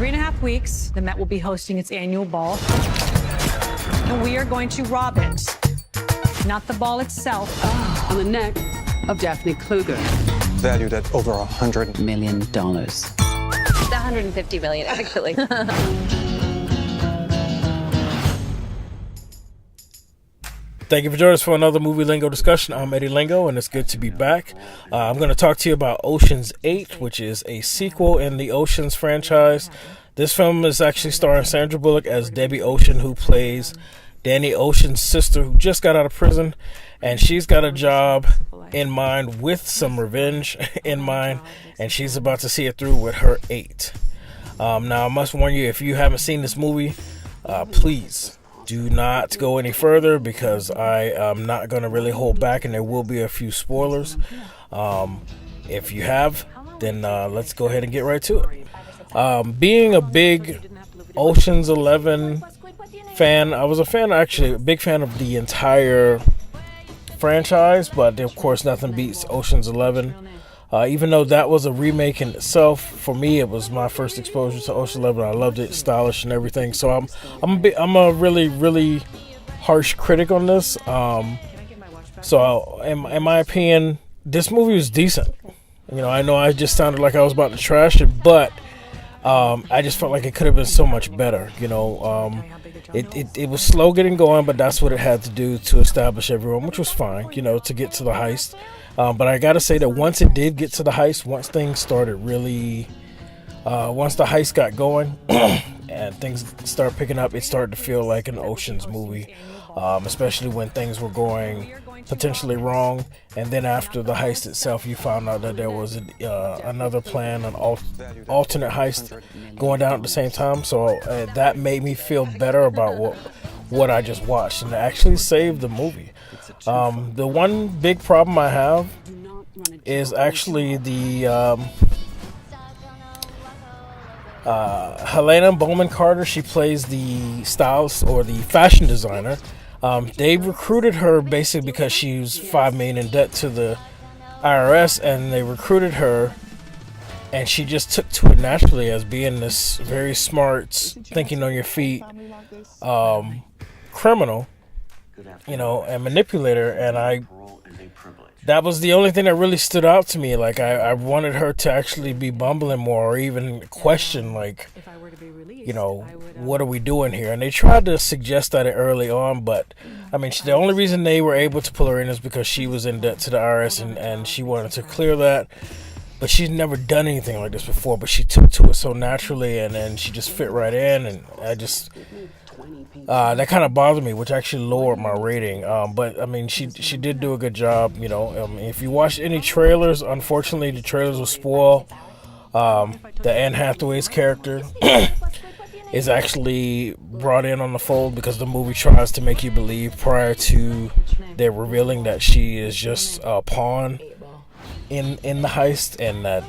3.5 weeks, the Met will be hosting its annual ball. And we are going to rob it. Not the ball itself. On the neck of Daphne Kluger. Valued at over $100 million. $150 million, actually. Thank you for joining us for another movie lingo discussion. I'm Eddie Lingo, and it's good to be back. I'm going to talk to you about Ocean's 8, which is a sequel in the Ocean's franchise. This film is actually starring Sandra Bullock as Debbie Ocean, who plays Danny Ocean's sister, who just got out of prison, and she's got a job in mind with some revenge in mind, and she's about to see it through with her 8. Now, I must warn you, if you haven't seen this movie, please do not go any further, because I am not going to really hold back, and there will be a few spoilers. If you have, then let's go ahead and get right to it. Being a big Ocean's 11 fan, I was a big fan of the entire franchise, but of course nothing beats Ocean's 11. Even though that was a remake in itself, for me it was my first exposure to Ocean's 11. I loved it, stylish and everything. So I'm a really harsh critic on this. So in my opinion, this movie was decent. I know I just sounded like I was about to trash it, but I just felt like it could have been so much better. It was slow getting going, but that's what it had to do to establish everyone, which was fine, to get to the heist. But I gotta say that once it did get to the heist, once things started really, once the heist got going and things started picking up, it started to feel like an Ocean's movie, especially when things were going potentially wrong. And then after the heist itself, you found out that there was another plan, an alternate heist going down at the same time. So that made me feel better about what I just watched, and it actually saved the movie. The one big problem I have is actually the Helena Bowman Carter. She plays the stylist or the fashion designer. They recruited her basically because she was $5 million in debt to the IRS, and they recruited her, and she just took to it naturally as being this very smart, thinking on your feet, criminal, and manipulator. And that was the only thing that really stood out to me. Like, I wanted her to actually be bumbling more, or even question, like, what are we doing here? And they tried to suggest that early on, but I mean, the only reason they were able to pull her in is because she was in debt to the IRS, and she wanted to clear that. But she's never done anything like this before, but she took to it so naturally, and then she just fit right in, and I just that kind of bothered me, which actually lowered my rating. But I mean, she did do a good job. If you watch any trailers, unfortunately the trailers will spoil the Anne Hathaway's character is actually brought in on the fold, because the movie tries to make you believe prior to their revealing that she is just a pawn in the heist, and that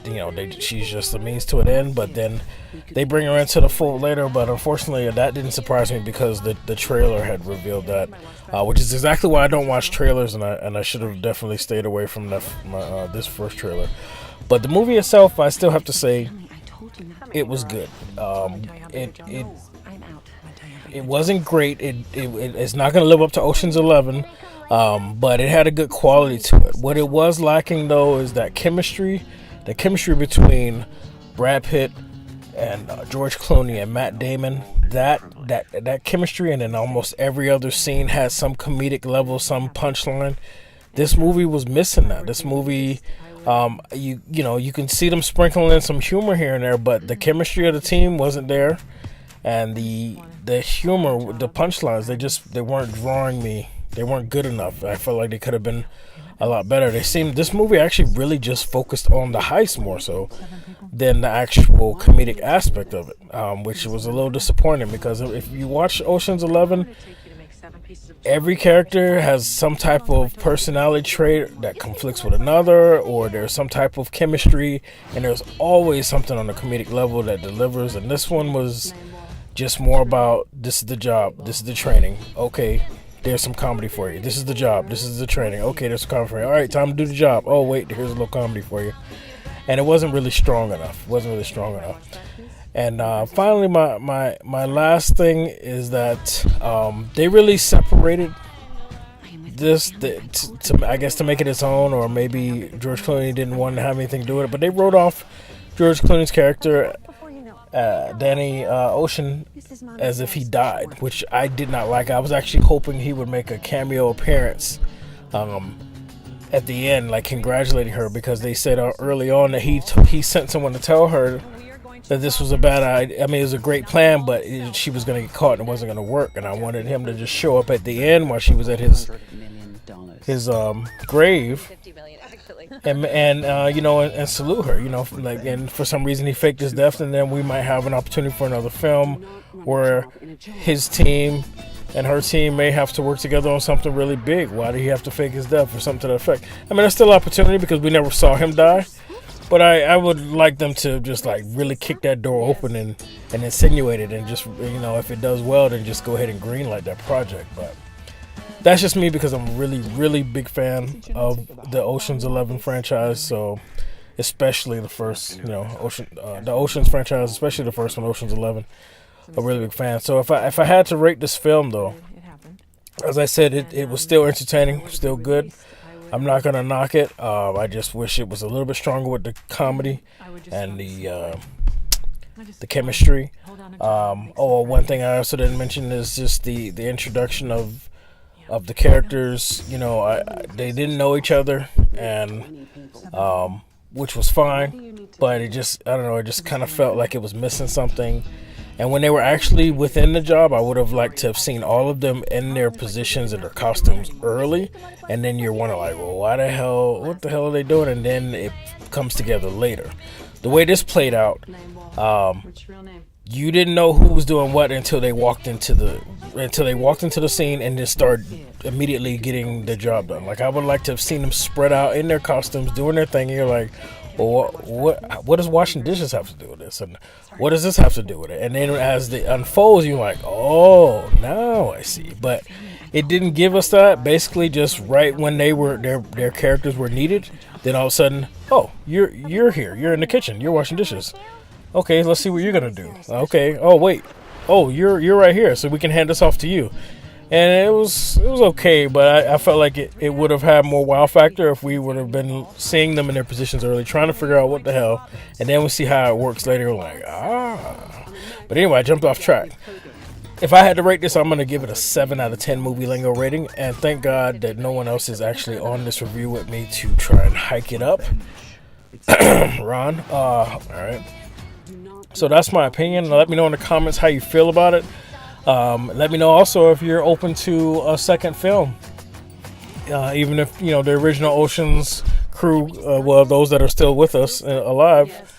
she's just a means to an end. But then they bring her into the fold later. But unfortunately, that didn't surprise me, because the trailer had revealed that, which is exactly why I don't watch trailers, and I should have definitely stayed away from this first trailer. But the movie itself, I still have to say, it was good. It wasn't great. It's not going to live up to Ocean's 11. But it had a good quality to it. What it was lacking, though, is that chemistry. The chemistry between Brad Pitt and George Clooney and Matt Damon. That chemistry, and then almost every other scene had some comedic level, some punchline. This movie was missing that. This movie, you can see them sprinkling in some humor here and there, but the chemistry of the team wasn't there, and the humor, the punchlines, they weren't drawing me. They weren't good enough. I felt like they could have been a lot better. This movie actually really just focused on the heist more so than the actual comedic aspect of it, which was a little disappointing, because if you watch Ocean's 11, every character has some type of personality trait that conflicts with another, or there's some type of chemistry, and there's always something on the comedic level that delivers. And this one was just more about, this is the job, this is the training. Okay, there's some comedy for you. This is the job, this is the training. Okay, there's some comedy for you. All right, time to do the job. Oh wait, here's a little comedy for you. And it wasn't really strong enough. And finally, my last thing is that they really separated this I guess to make it its own, or maybe George Clooney didn't want to have anything to do with it, but they wrote off George Clooney's character, Danny Ocean, as if he died, which I did not like. I was actually hoping he would make a cameo appearance at the end, like congratulating her, because they said early on that he sent someone to tell her that this was a bad idea. I mean, it was a great plan, but she was going to get caught and it wasn't going to work. And I wanted him to just show up at the end while she was at his grave, and you know, and salute her. You know, like, and for some reason he faked his death, and then we might have an opportunity for another film where his team and her team may have to work together on something really big. Why did he have to fake his death or something to that effect? I mean, there's still opportunity because we never saw him die. But I would like them to just like really kick that door open and insinuate it, and just, you know, if it does well, then just go ahead and greenlight that project. But that's just me, because I'm a really big fan of the Ocean's 11 franchise. So especially the first, you know, the Ocean's franchise, especially the first one, Ocean's 11. A really big fan. So if I had to rate this film, though, as I said, it was still entertaining, still good. I'm not gonna knock it. I just wish it was a little bit stronger with the comedy and the chemistry. One thing I also didn't mention is just the introduction of the characters. You know, they didn't know each other, and which was fine, but it just, I don't know, it just kind of felt like it was missing something. And when they were actually within the job, I would have liked to have seen all of them in their positions and their costumes early. And then you're wondering, like, well, what the hell are they doing? And then it comes together later. The way this played out, you didn't know who was doing what until they walked into the scene and just started immediately getting the job done. Like, I would like to have seen them spread out in their costumes, doing their thing. And you're like, well, what does washing dishes have to do with this? And what does this have to do with it? And then as it unfolds, you're like, oh, now I see. But it didn't give us that. Basically, just right when they were their characters were needed, then all of a sudden, oh, you're here. You're in the kitchen. You're washing dishes. Okay, let's see what you're gonna do. Okay. Oh wait. Oh, you're right here. So we can hand this off to you. And it was okay, but I felt like it would have had more wow factor if we would have been seeing them in their positions early, trying to figure out what the hell, and then we see how it works later. We're like, But anyway, I jumped off track. If I had to rate this, I'm going to give it a 7 out of 10 movie lingo rating, and thank God that no one else is actually on this review with me to try and hike it up. Ron, all right. So that's my opinion. Let me know in the comments how you feel about it. Let me know also if you're open to a second film, even if, you know, the original Ocean's crew, well, those that are still with us alive,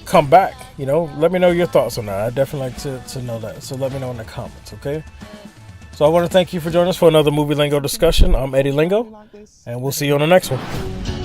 come back. You know, let me know your thoughts on that. I'd definitely like to know that. So let me know in the comments, okay? So I want to thank you for joining us for another Movie Lingo discussion. I'm Eddie Lingo, and we'll see you on the next one.